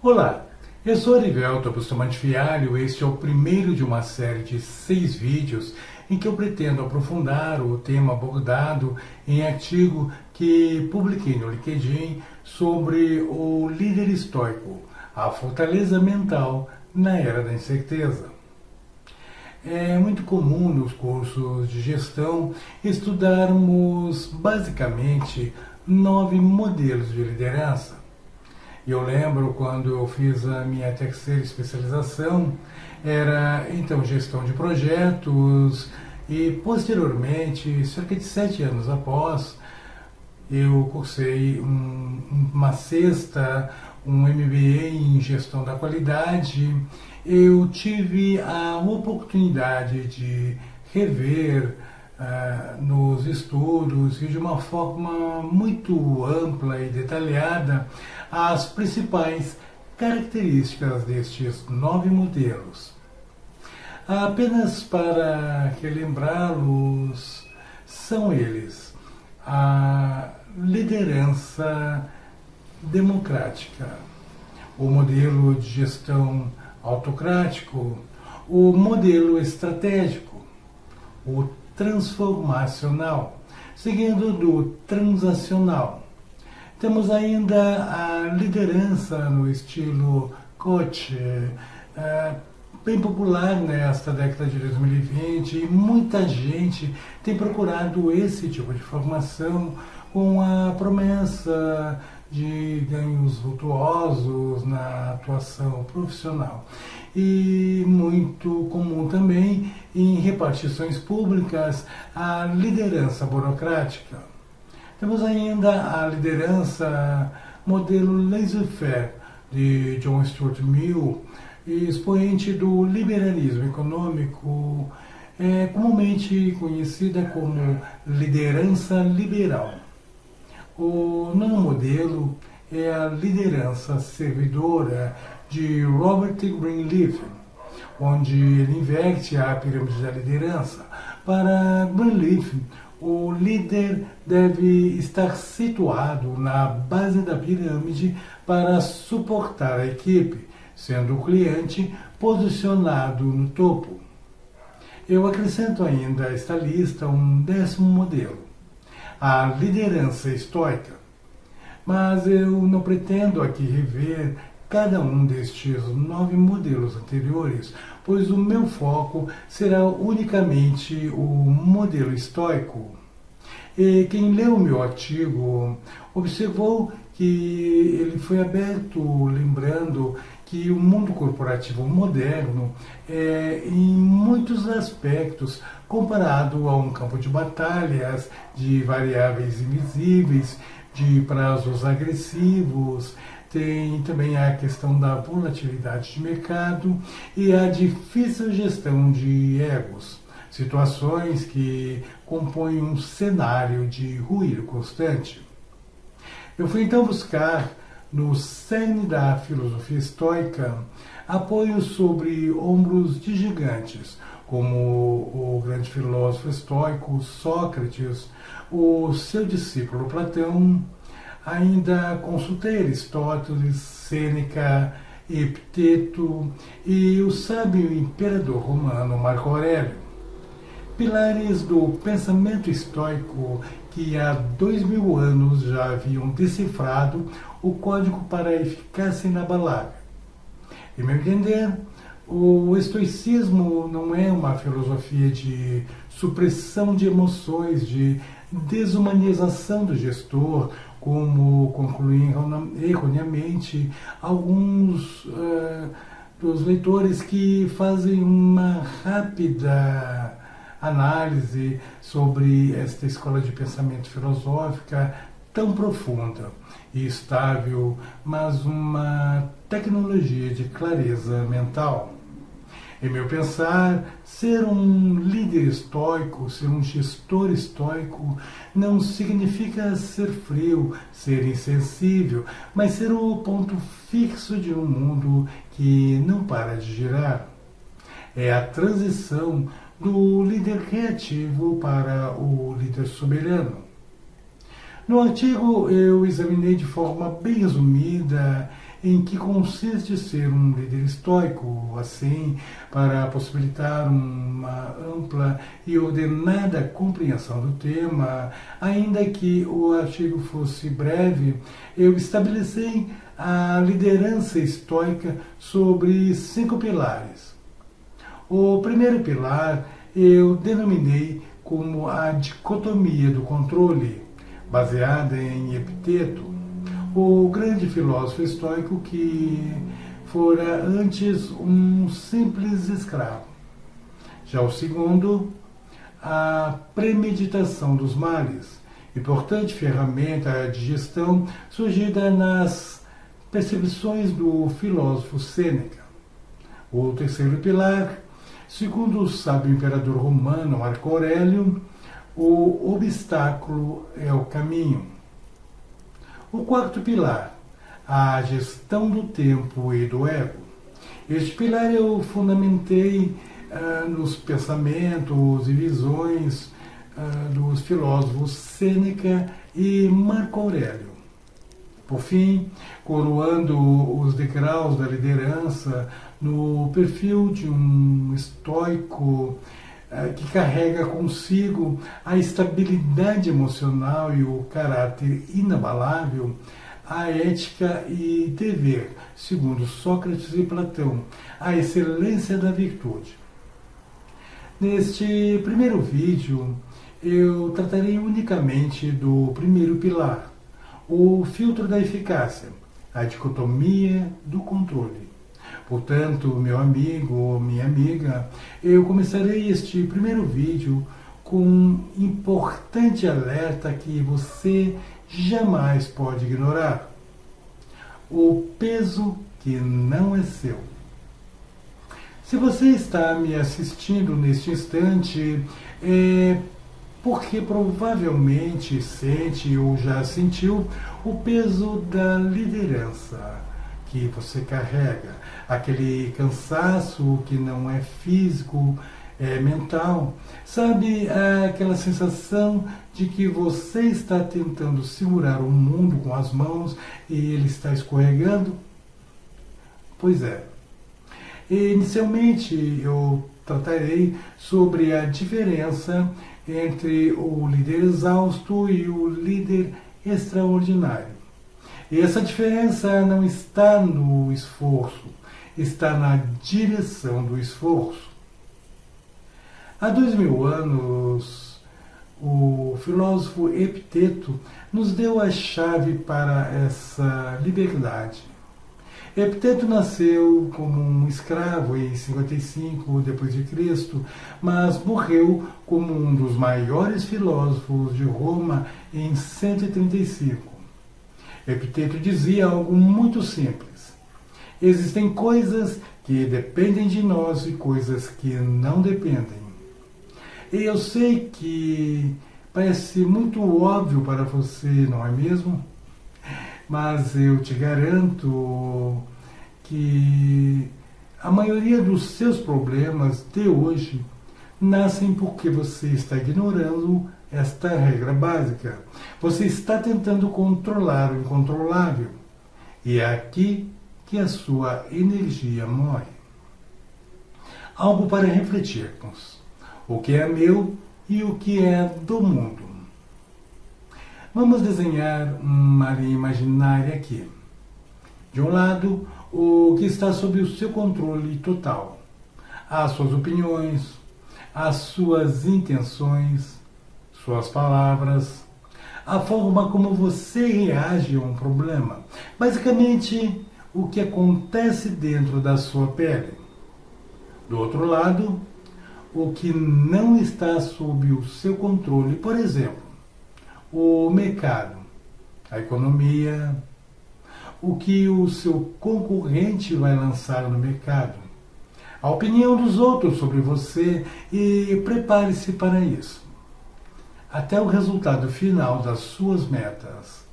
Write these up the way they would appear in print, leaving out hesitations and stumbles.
Olá, eu sou Arivelto Bustamante Fialho. Este é o primeiro de uma série de 6 vídeos em que eu pretendo aprofundar o tema abordado em artigo que publiquei no LinkedIn sobre o líder estoico, a fortaleza mental na era da incerteza. É muito comum nos cursos de gestão estudarmos basicamente 9 modelos de liderança. Eu lembro quando eu fiz a minha terceira especialização, era então gestão de projetos e posteriormente, cerca de 7 anos após, eu cursei uma sexta, um MBA em gestão da qualidade. Eu tive a oportunidade de rever nos estudos e de uma forma muito ampla e detalhada as principais características destes 9 modelos. Apenas para relembrá-los, são eles: a liderança democrática, o modelo de gestão autocrático, o modelo estratégico, o transformacional, seguindo do transacional. Temos ainda a liderança no estilo coach, bem popular nesta década de 2020, e muita gente tem procurado esse tipo de formação com a promessa de ganhos vultuosos na atuação profissional. E muito comum também em repartições públicas a liderança burocrática. Temos ainda a liderança modelo laissez-faire de John Stuart Mill, expoente do liberalismo econômico, comumente conhecida como liderança liberal. O nono modelo é a liderança servidora de Robert Greenleaf, onde ele inverte a pirâmide da liderança. Para Greenleaf, o líder deve estar situado na base da pirâmide para suportar a equipe, sendo o cliente posicionado no topo. Eu acrescento ainda a esta lista um 10º modelo, a liderança estoica. Mas eu não pretendo aqui rever cada um destes 9 modelos anteriores, pois o meu foco será unicamente o modelo estoico. E quem leu o meu artigo observou que ele foi aberto lembrando que o mundo corporativo moderno é, em muitos aspectos, comparado a um campo de batalhas, de variáveis invisíveis, de prazos agressivos. Tem também a questão da volatilidade de mercado e a difícil gestão de egos, situações que compõem um cenário de ruído constante. Eu fui então buscar, no cerne da filosofia estoica, apoio sobre ombros de gigantes, como o grande filósofo estoico Sócrates, o seu discípulo Platão. Ainda consultei Aristóteles, Sêneca, Epiteto e o sábio imperador romano Marco Aurélio. Pilares do pensamento estoico que há 2000 anos já haviam decifrado o código para a eficácia inabalável. Em meu entender, o estoicismo não é uma filosofia de supressão de emoções, de desumanização do gestor, como concluem erroneamente alguns dos leitores que fazem uma rápida análise sobre esta escola de pensamento filosófica tão profunda e estável, mas uma tecnologia de clareza mental. Em meu pensar, ser um líder estoico, ser um gestor estoico, não significa ser frio, ser insensível, mas ser o ponto fixo de um mundo que não para de girar. É a transição do líder reativo para o líder soberano. No artigo eu examinei de forma bem resumida em que consiste ser um líder estoico, assim, para possibilitar uma ampla e ordenada compreensão do tema. Ainda que o artigo fosse breve, eu estabeleci a liderança estoica sobre 5 pilares. O primeiro pilar eu denominei como a dicotomia do controle, baseada em Epiteto, o grande filósofo estoico que fora antes um simples escravo. Já o segundo, a premeditação dos males, importante ferramenta de gestão surgida nas percepções do filósofo Sêneca. O terceiro pilar, segundo o sábio imperador romano Marco Aurélio, o obstáculo é o caminho. O quarto pilar, a gestão do tempo e do ego. Este pilar eu fundamentei nos pensamentos e visões dos filósofos Sêneca e Marco Aurélio. Por fim, coroando os degraus da liderança no perfil de um estoico que carrega consigo a estabilidade emocional e o caráter inabalável, a ética e dever, segundo Sócrates e Platão, a excelência da virtude. Neste primeiro vídeo, eu tratarei unicamente do primeiro pilar, o filtro da eficácia, a dicotomia do controle. Portanto, meu amigo ou minha amiga, eu começarei este primeiro vídeo com um importante alerta que você jamais pode ignorar. O peso que não é seu. Se você está me assistindo neste instante, é porque provavelmente sente ou já sentiu o peso da liderança que você carrega, aquele cansaço que não é físico, é mental. Sabe aquela sensação de que você está tentando segurar o mundo com as mãos e ele está escorregando? Pois é. Inicialmente eu tratarei sobre a diferença entre o líder exausto e o líder extraordinário. E essa diferença não está no esforço, está na direção do esforço. Há 2000 anos, o filósofo Epiteto nos deu a chave para essa liberdade. Epiteto nasceu como um escravo em 55 d.C., mas morreu como um dos maiores filósofos de Roma em 135. Epiteto dizia algo muito simples: existem coisas que dependem de nós e coisas que não dependem. E eu sei que parece muito óbvio para você, não é mesmo? Mas eu te garanto que a maioria dos seus problemas de hoje nascem porque você está ignorando esta regra básica. Você está tentando controlar o incontrolável. E é aqui que a sua energia morre. Algo para refletirmos. O que é meu e o que é do mundo. Vamos desenhar uma linha imaginária aqui. De um lado, o que está sob o seu controle total. As suas opiniões, as suas intenções, suas palavras, a forma como você reage a um problema. Basicamente, o que acontece dentro da sua pele. Do outro lado, o que não está sob o seu controle, por exemplo, o mercado, a economia, o que o seu concorrente vai lançar no mercado, a opinião dos outros sobre você, e prepare-se para isso, até o resultado final das suas metas.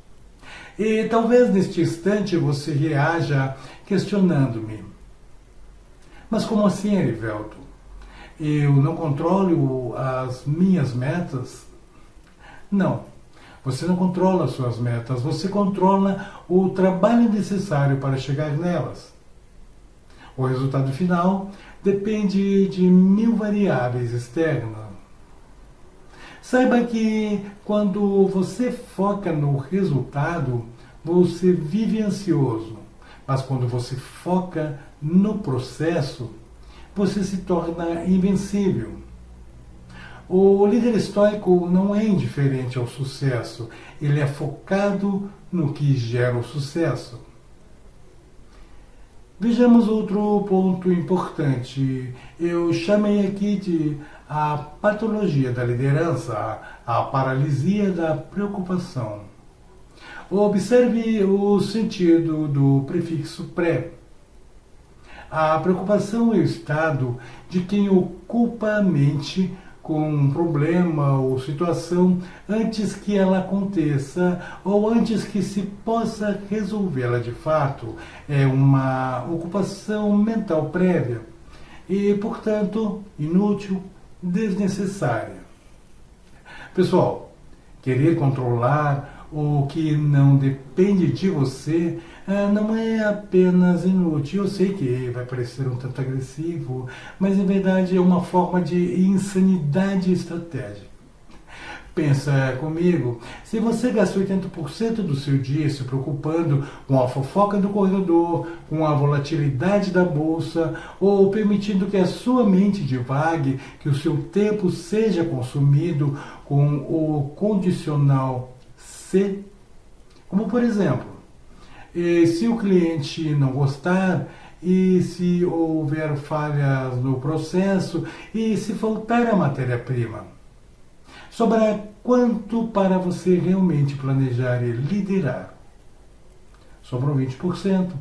E talvez neste instante você reaja questionando-me: mas como assim, Erivelto? Eu não controlo as minhas metas? Não. Você não controla suas metas, você controla o trabalho necessário para chegar nelas. O resultado final depende de 1000 variáveis externas. Saiba que quando você foca no resultado, você vive ansioso. Mas quando você foca no processo, você se torna invencível. O líder estoico não é indiferente ao sucesso, ele é focado no que gera o sucesso. Vejamos outro ponto importante. Eu chamei aqui de a patologia da liderança, a paralisia da preocupação. Observe o sentido do prefixo pré. A preocupação é o estado de quem ocupa a mente com um problema ou situação antes que ela aconteça ou antes que se possa resolvê-la de fato. É uma ocupação mental prévia e, portanto, inútil, desnecessária. Pessoal, querer controlar o que não depende de você não é apenas inútil. Eu sei que vai parecer um tanto agressivo, mas em verdade é uma forma de insanidade estratégica. Pensa comigo, se você gasta 80% do seu dia se preocupando com a fofoca do corredor, com a volatilidade da bolsa, ou permitindo que a sua mente divague, que o seu tempo seja consumido com o condicional se, como por exemplo, se o cliente não gostar, e se houver falhas no processo, e se faltar a matéria-prima. Sobra quanto para você realmente planejar e liderar? Sobrou 20%.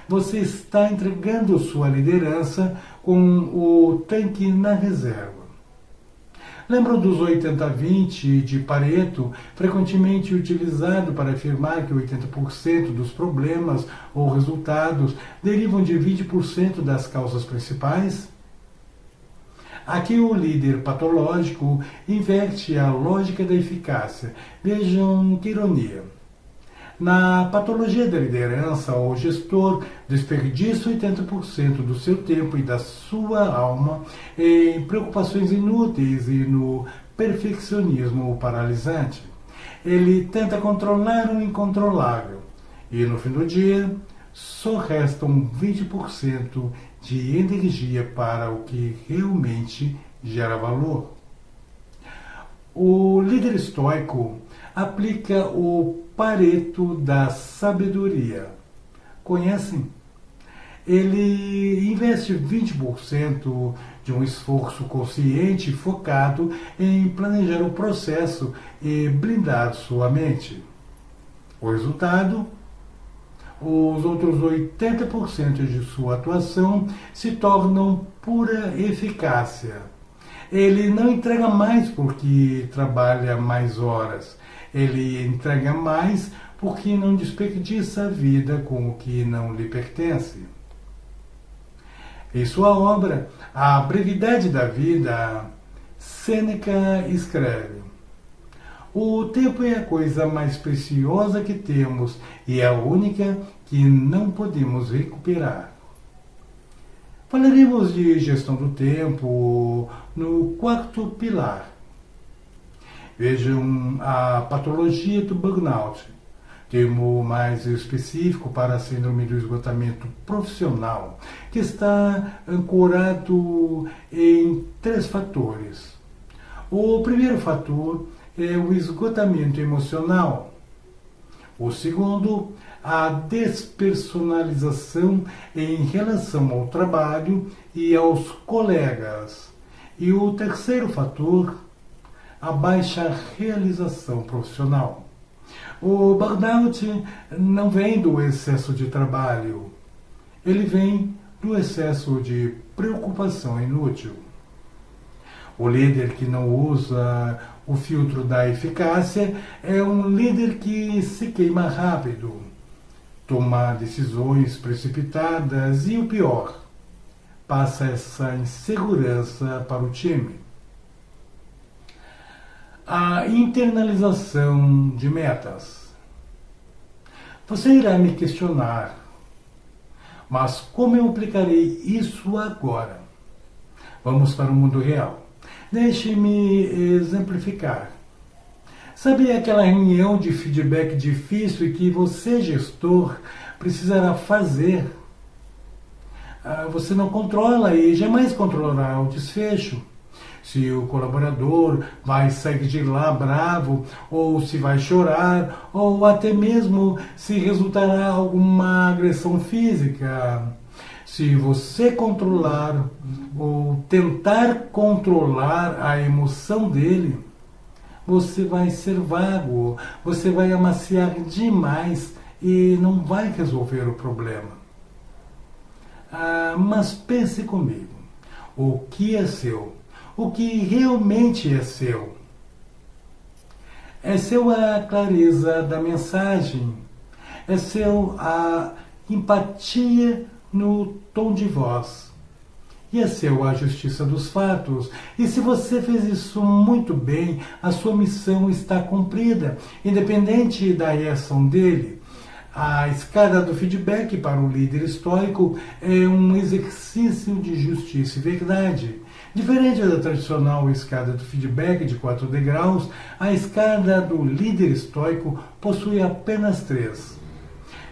Você está entregando sua liderança com o tanque na reserva. Lembram dos 80-20 de Pareto, frequentemente utilizado para afirmar que 80% dos problemas ou resultados derivam de 20% das causas principais? Aqui o líder patológico inverte a lógica da eficácia. Vejam que ironia. Na patologia da liderança, o gestor desperdiça 80% do seu tempo e da sua alma em preocupações inúteis e no perfeccionismo paralisante. Ele tenta controlar o incontrolável e, no fim do dia, só restam 20% de energia para o que realmente gera valor. O líder estoico aplica o Pareto da sabedoria. Conhecem? Ele investe 20% de um esforço consciente e focado em planejar o processo e blindar sua mente. O resultado? Os outros 80% de sua atuação se tornam pura eficácia. Ele não entrega mais porque trabalha mais horas. Ele entrega mais porque não desperdiça a vida com o que não lhe pertence. Em sua obra, A Brevidade da Vida, Sêneca escreve: o tempo é a coisa mais preciosa que temos e é a única que não podemos recuperar. Falaremos de gestão do tempo no quarto pilar. Vejam a patologia do burnout, termo mais específico para a síndrome do esgotamento profissional, que está ancorado em 3 fatores. O primeiro fator é o esgotamento emocional. O segundo, a despersonalização em relação ao trabalho e aos colegas. E o terceiro fator, a baixa realização profissional. O burnout não vem do excesso de trabalho, ele vem do excesso de preocupação inútil. O líder que não usa o filtro da eficácia é um líder que se queima rápido, toma decisões precipitadas e, o pior, passa essa insegurança para o time. A internalização de metas. Você irá me questionar, mas como eu aplicarei isso agora? Vamos para o mundo real. Deixe-me exemplificar. Sabe aquela reunião de feedback difícil e que você, gestor, precisará fazer? Você não controla e jamais controlará o desfecho. Se o colaborador vai sair de lá bravo, ou se vai chorar, ou até mesmo se resultará alguma agressão física. Se você controlar ou tentar controlar a emoção dele, você vai ser vago, você vai amaciar demais e não vai resolver o problema. Mas pense comigo, o que é seu? O que realmente é seu? É seu a clareza da mensagem, é seu a empatia no tom de voz, e é seu a justiça dos fatos. E se você fez isso muito bem, a sua missão está cumprida, independente da reação dele. A escada do feedback para o líder estoico é um exercício de justiça e verdade. Diferente da tradicional escada do feedback de 4 degraus, a escada do líder estoico possui apenas 3.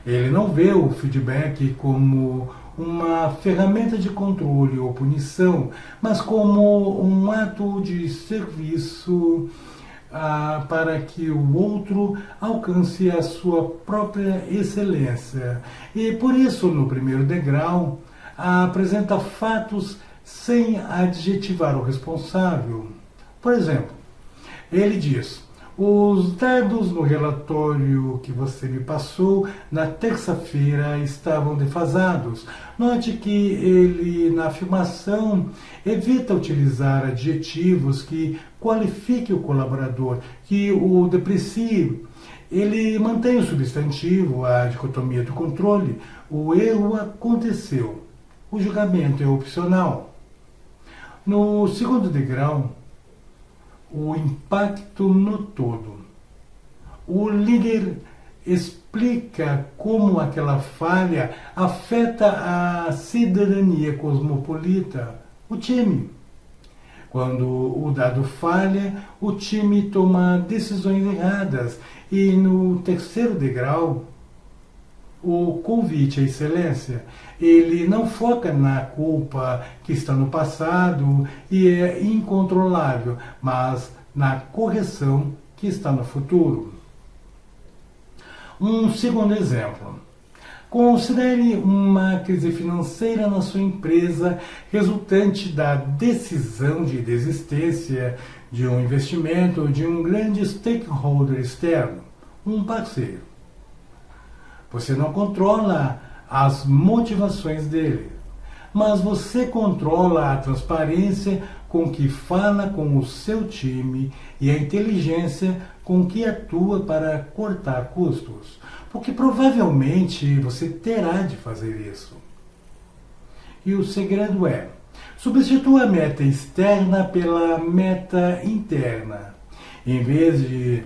Ele não vê o feedback como uma ferramenta de controle ou punição, mas como um ato de serviço para que o outro alcance a sua própria excelência. E por isso, no primeiro degrau, apresenta fatos sem adjetivar o responsável. Por exemplo, ele diz: os dados no relatório que você me passou na terça-feira estavam defasados. Note que ele, na afirmação, evita utilizar adjetivos que qualifiquem o colaborador, que o depreciem. Ele mantém o substantivo, a dicotomia do controle. O erro aconteceu. O julgamento é opcional. No segundo degrau, o impacto no todo. O líder explica como aquela falha afeta a cidadania cosmopolita, o time. Quando o dado falha, o time toma decisões erradas. E no terceiro degrau, o convite à excelência. Ele não foca na culpa que está no passado e é incontrolável, mas na correção que está no futuro. Um segundo exemplo. Considere uma crise financeira na sua empresa resultante da decisão de desistência de um investimento de um grande stakeholder externo, um parceiro. Você não controla as motivações dele, mas você controla a transparência com que fala com o seu time e a inteligência com que atua para cortar custos, porque provavelmente você terá de fazer isso. E o segredo é: substitua a meta externa pela meta interna. Em vez de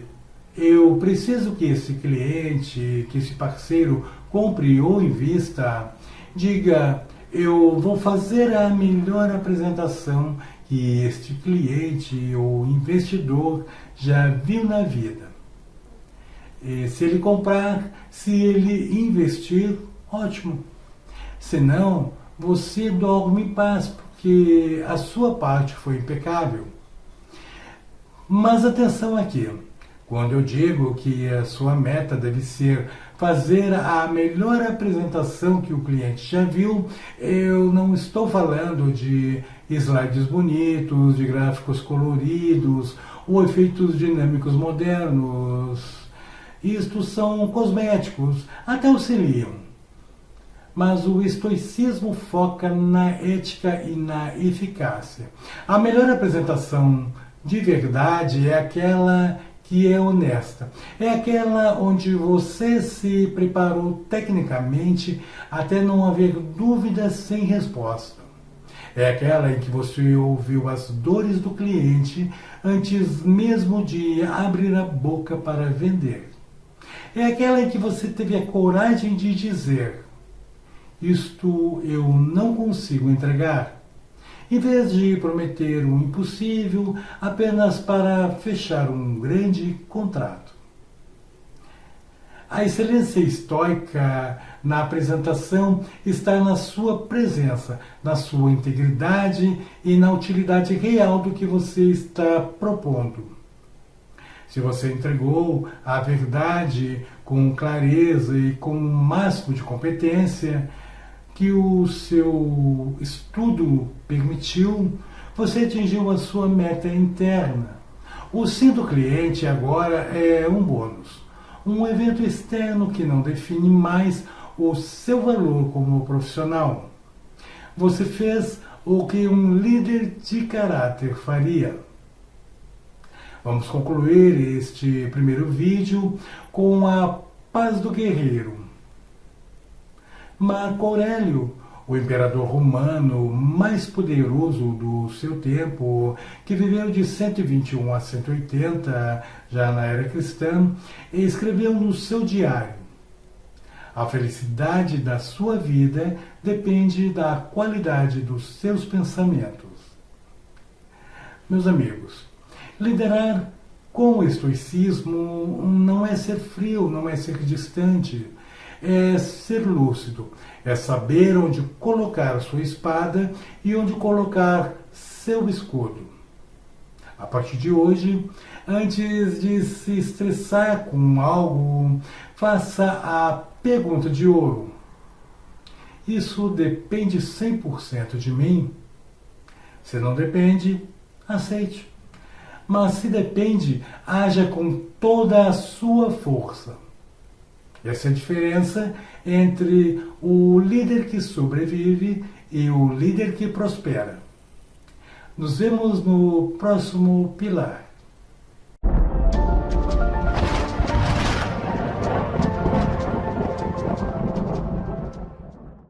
eu preciso que esse cliente, que esse parceiro compre ou invista, diga: eu vou fazer a melhor apresentação que este cliente ou investidor já viu na vida. E se ele comprar, se ele investir, ótimo. Se não, você dorme em paz, porque a sua parte foi impecável. Mas atenção aqui. Quando eu digo que a sua meta deve ser fazer a melhor apresentação que o cliente já viu, eu não estou falando de slides bonitos, de gráficos coloridos ou efeitos dinâmicos modernos. Isto são cosméticos, até auxiliam. Mas o estoicismo foca na ética e na eficácia. A melhor apresentação de verdade é aquela que é honesta. É aquela onde você se preparou tecnicamente até não haver dúvidas sem resposta. É aquela em que você ouviu as dores do cliente antes mesmo de abrir a boca para vender. É aquela em que você teve a coragem de dizer: isto eu não consigo entregar, em vez de prometer o impossível apenas para fechar um grande contrato. A excelência estoica na apresentação está na sua presença, na sua integridade e na utilidade real do que você está propondo. Se você entregou a verdade com clareza e com o máximo de competência que o seu estudo permitiu, você atingiu a sua meta interna. O sim do cliente agora é um bônus, um evento externo que não define mais o seu valor como profissional. Você fez o que um líder de caráter faria. Vamos concluir este primeiro vídeo com a paz do guerreiro. Marco Aurélio, o imperador romano mais poderoso do seu tempo, que viveu de 121 a 180, já na era cristã, escreveu no seu diário: a felicidade da sua vida depende da qualidade dos seus pensamentos. Meus amigos, liderar com o estoicismo não é ser frio, não é ser distante, é ser lúcido, é saber onde colocar sua espada e onde colocar seu escudo. A partir de hoje, antes de se estressar com algo, faça a pergunta de ouro: isso depende 100% de mim? Se não depende, aceite. Mas se depende, haja com toda a sua força. Essa é a diferença entre o líder que sobrevive e o líder que prospera. Nos vemos no próximo pilar.